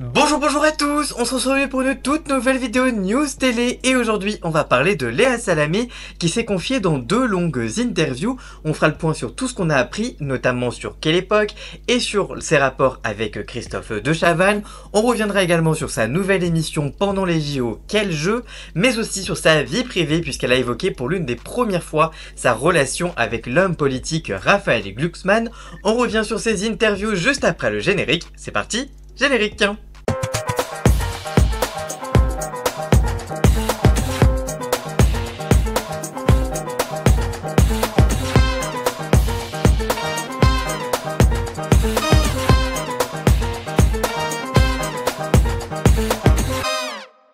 Bonjour à tous, on se retrouve pour une toute nouvelle vidéo news télé et aujourd'hui on va parler de Léa Salamé qui s'est confiée dans deux longues interviews. On fera le point sur tout ce qu'on a appris, notamment sur Quelle Époque et sur ses rapports avec Christophe de Chavannes. On reviendra également sur sa nouvelle émission pendant les JO Quel jeu, mais aussi sur sa vie privée puisqu'elle a évoqué pour l'une des premières fois sa relation avec l'homme politique Raphaël Glucksmann. On revient sur ces interviews juste après le générique, c'est parti, générique.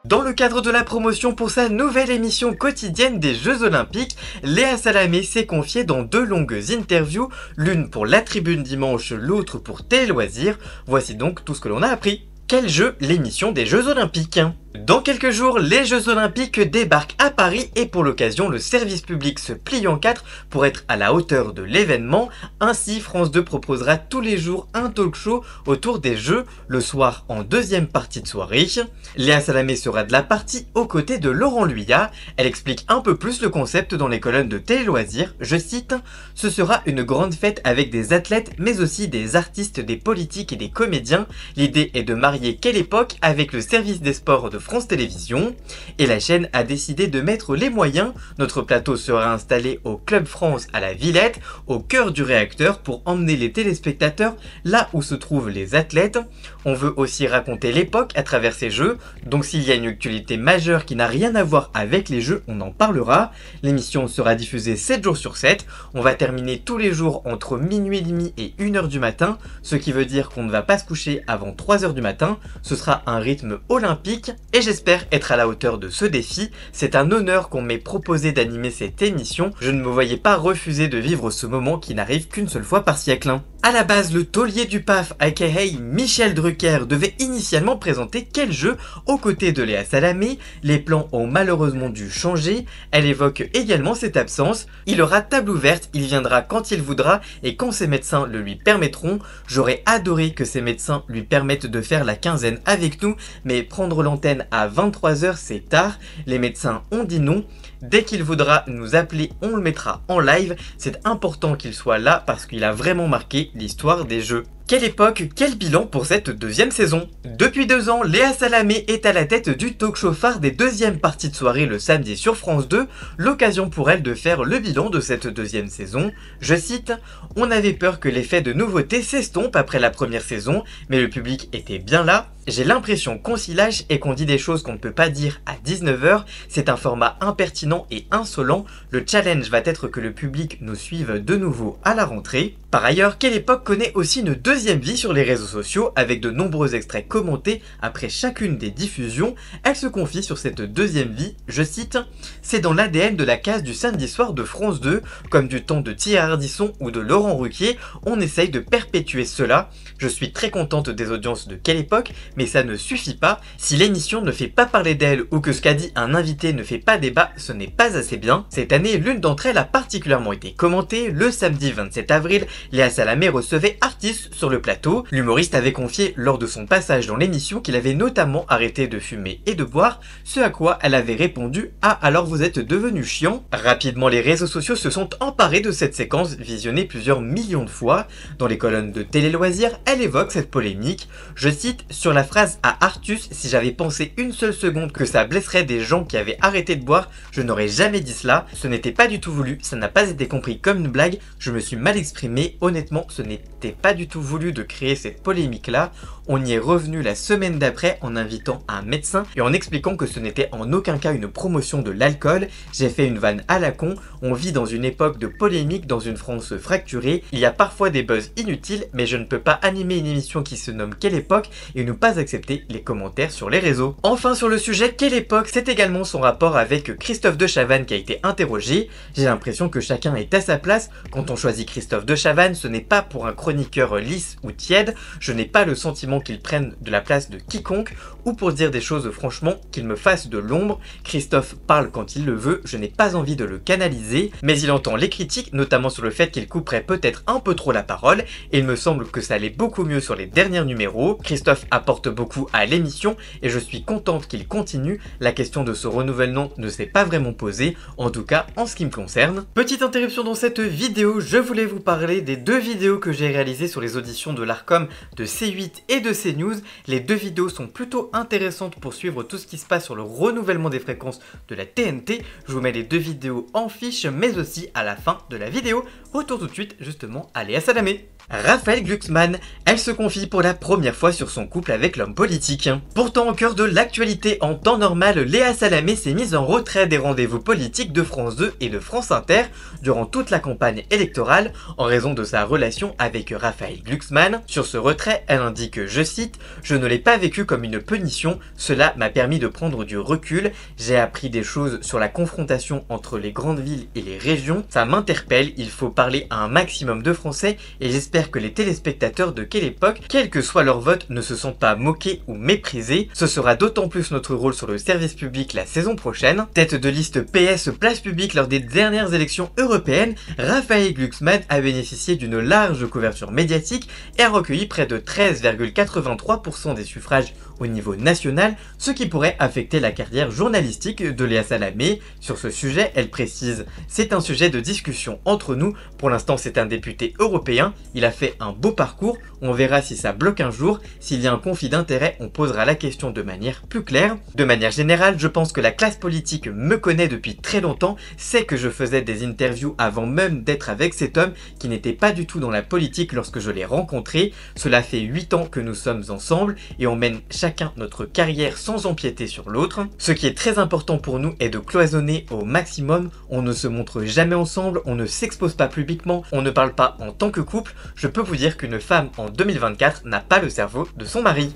Dans le cadre de la promotion pour sa nouvelle émission quotidienne des Jeux Olympiques, Léa Salamé s'est confiée dans deux longues interviews, l'une pour La Tribune Dimanche, l'autre pour Télé Loisirs. Voici donc tout ce que l'on a appris. Quel jeu, l'émission des Jeux Olympiques? Dans quelques jours, les Jeux Olympiques débarquent à Paris et pour l'occasion, le service public se plie en quatre pour être à la hauteur de l'événement. Ainsi, France 2 proposera tous les jours un talk show autour des Jeux, le soir en deuxième partie de soirée. Léa Salamé sera de la partie aux côtés de Laurent Luyat. Elle explique un peu plus le concept dans les colonnes de Télé Loisirs. Je cite, « Ce sera une grande fête avec des athlètes, mais aussi des artistes, des politiques et des comédiens. L'idée est de marier Quelle Époque avec le service des sports de France Télévisions et la chaîne a décidé de mettre les moyens. Notre plateau sera installé au Club France à la Villette, au cœur du réacteur pour emmener les téléspectateurs là où se trouvent les athlètes. On veut aussi raconter l'époque à travers ces jeux, donc s'il y a une actualité majeure qui n'a rien à voir avec les jeux, on en parlera. L'émission sera diffusée 7 jours sur 7. On va terminer tous les jours entre minuit et demi et 1h du matin, ce qui veut dire qu'on ne va pas se coucher avant 3h du matin. Ce sera un rythme olympique et j'espère être à la hauteur de ce défi. C'est un honneur qu'on m'ait proposé d'animer cette émission. Je ne me voyais pas refuser de vivre ce moment qui n'arrive qu'une seule fois par siècle. À la base, le taulier du PAF, aka Michel Drucker, devait initialement présenter Quel jeu aux côtés de Léa Salamé. Les plans ont malheureusement dû changer. Elle évoque également cette absence. Il aura table ouverte, il viendra quand il voudra et quand ses médecins le lui permettront. J'aurais adoré que ses médecins lui permettent de faire la quinzaine avec nous, mais prendre l'antenne à 23h c'est tard. Les médecins ont dit non. Dès qu'il voudra nous appeler, on le mettra en live. C'est important qu'il soit là parce qu'il a vraiment marqué l'histoire des jeux. Quelle époque, quel bilan pour cette deuxième saison? Depuis 2 ans, Léa Salamé est à la tête du talk show phare des deuxièmes parties de soirée le samedi sur France 2, l'occasion pour elle de faire le bilan de cette deuxième saison. Je cite, « On avait peur que l'effet de nouveauté s'estompe après la première saison, mais le public était bien là. J'ai l'impression qu'on s'y lâche et qu'on dit des choses qu'on ne peut pas dire à 19h. C'est un format impertinent et insolent. Le challenge va être que le public nous suive de nouveau à la rentrée. » Par ailleurs, Quelle Époque connaît aussi une deuxième vie sur les réseaux sociaux avec de nombreux extraits commentés après chacune des diffusions. Elle se confie sur cette deuxième vie, je cite, « C'est dans l'ADN de la case du samedi soir de France 2, comme du temps de Thierry Ardisson ou de Laurent Ruquier, on essaye de perpétuer cela. Je suis très contente des audiences de Quelle Époque, mais ça ne suffit pas. Si l'émission ne fait pas parler d'elle ou que ce qu'a dit un invité ne fait pas débat, ce n'est pas assez bien. Cette année, l'une d'entre elles a particulièrement été commentée. Le samedi 27 avril, Léa Salamé recevait Artis sur le plateau. L'humoriste avait confié lors de son passage dans l'émission qu'il avait notamment arrêté de fumer et de boire, ce à quoi elle avait répondu « Ah, alors vous êtes devenu chiant ?» Rapidement, les réseaux sociaux se sont emparés de cette séquence visionnée plusieurs millions de fois. Dans les colonnes de Télé Loisirs, elle évoque cette polémique. Je cite, « Sur la phrase à Artus, si j'avais pensé une seule seconde que ça blesserait des gens qui avaient arrêté de boire, je n'aurais jamais dit cela. Ce n'était pas du tout voulu, ça n'a pas été compris comme une blague, je me suis mal exprimé. Honnêtement, ce n'était pas du tout voulu de créer cette polémique-là. On y est revenu la semaine d'après en invitant un médecin et en expliquant que ce n'était en aucun cas une promotion de l'alcool. J'ai fait une vanne à la con. On vit dans une époque de polémique dans une France fracturée. Il y a parfois des buzz inutiles, mais je ne peux pas animer une émission qui se nomme Quelle Époque et ne pas accepter les commentaires sur les réseaux. Enfin, sur le sujet Quelle Époque, c'est également son rapport avec Christophe de Chavannes qui a été interrogé. J'ai l'impression que chacun est à sa place. Quand on choisit Christophe de Chavannes, ce n'est pas pour un chroniqueur lisse lisse ou tiède, je n'ai pas le sentiment qu'il prenne de la place de quiconque, ou pour dire des choses franchement, qu'il me fasse de l'ombre. Christophe parle quand il le veut, je n'ai pas envie de le canaliser, mais il entend les critiques, notamment sur le fait qu'il couperait peut-être un peu trop la parole, et il me semble que ça allait beaucoup mieux sur les derniers numéros. Christophe apporte beaucoup à l'émission, et je suis contente qu'il continue. La question de ce renouvellement ne s'est pas vraiment posée, en tout cas en ce qui me concerne. Petite interruption dans cette vidéo, je voulais vous parler des deux vidéos que j'ai réalisées sur les auditions de l'Arcom de C8 et de CNews. Les deux vidéos sont plutôt intéressantes pour suivre tout ce qui se passe sur le renouvellement des fréquences de la TNT. Je vous mets les deux vidéos en fiche, mais aussi à la fin de la vidéo. Retour tout de suite justement à Léa Salamé. Raphaël Glucksmann, elle se confie pour la première fois sur son couple avec l'homme politique. Pourtant au cœur de l'actualité en temps normal, Léa Salamé s'est mise en retrait des rendez-vous politiques de France 2 et de France Inter durant toute la campagne électorale en raison de sa relation avec Raphaël Glucksmann. Sur ce retrait, elle indique, je cite, « Je ne l'ai pas vécu comme une punition, cela m'a permis de prendre du recul, j'ai appris des choses sur la confrontation entre les grandes villes et les régions, ça m'interpelle, il faut parler à un maximum de Français et j'espère que les téléspectateurs de quelle époque, quel que soit leur vote, ne se sentent pas moqués ou méprisés. Ce sera d'autant plus notre rôle sur le service public la saison prochaine. » Tête de liste PS place publique lors des dernières élections européennes, Raphaël Glucksmann a bénéficié d'une large couverture médiatique et a recueilli près de 13,83% des suffrages au niveau national, ce qui pourrait affecter la carrière journalistique de Léa Salamé. Sur ce sujet, elle précise « C'est un sujet de discussion entre nous, pour l'instant c'est un député européen, il a fait un beau parcours, on verra si ça bloque un jour, s'il y a un conflit d'intérêts, on posera la question de manière plus claire. De manière générale, je pense que la classe politique me connaît depuis très longtemps, sait que je faisais des interviews avant même d'être avec cet homme qui n'était pas du tout dans la politique lorsque je l'ai rencontré. Cela fait 8 ans que nous sommes ensemble et on mène chacun notre carrière sans empiéter sur l'autre. Ce qui est très important pour nous est de cloisonner au maximum, on ne se montre jamais ensemble, on ne s'expose pas publiquement, on ne parle pas en tant que couple. Je peux vous dire qu'une femme en 2024 n'a pas le cerveau de son mari.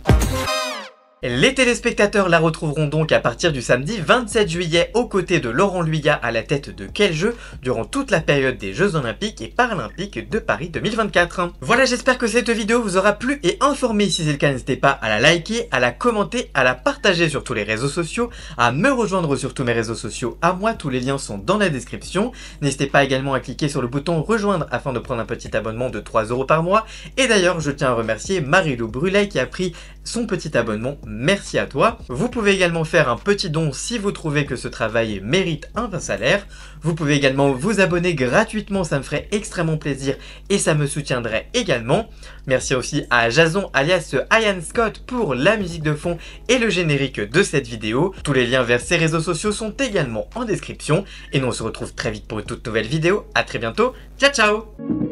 Les téléspectateurs la retrouveront donc à partir du samedi 27 juillet aux côtés de Laurent Luyat à la tête de Quel Jeu durant toute la période des Jeux Olympiques et Paralympiques de Paris 2024. Voilà, j'espère que cette vidéo vous aura plu et informé. Si c'est le cas, n'hésitez pas à la liker, à la commenter, à la partager sur tous les réseaux sociaux, à me rejoindre sur tous mes réseaux sociaux à moi, tous les liens sont dans la description. N'hésitez pas également à cliquer sur le bouton rejoindre afin de prendre un petit abonnement de 3 € par mois. Et d'ailleurs, je tiens à remercier Marie-Lou Brulet qui a pris son petit abonnement. Merci à toi. Vous pouvez également faire un petit don si vous trouvez que ce travail mérite un salaire. Vous pouvez également vous abonner gratuitement, ça me ferait extrêmement plaisir et ça me soutiendrait également. Merci aussi à Jason alias Ian Scott pour la musique de fond et le générique de cette vidéo. Tous les liens vers ses réseaux sociaux sont également en description. Et nous on se retrouve très vite pour une toute nouvelle vidéo. À très bientôt. Ciao ciao.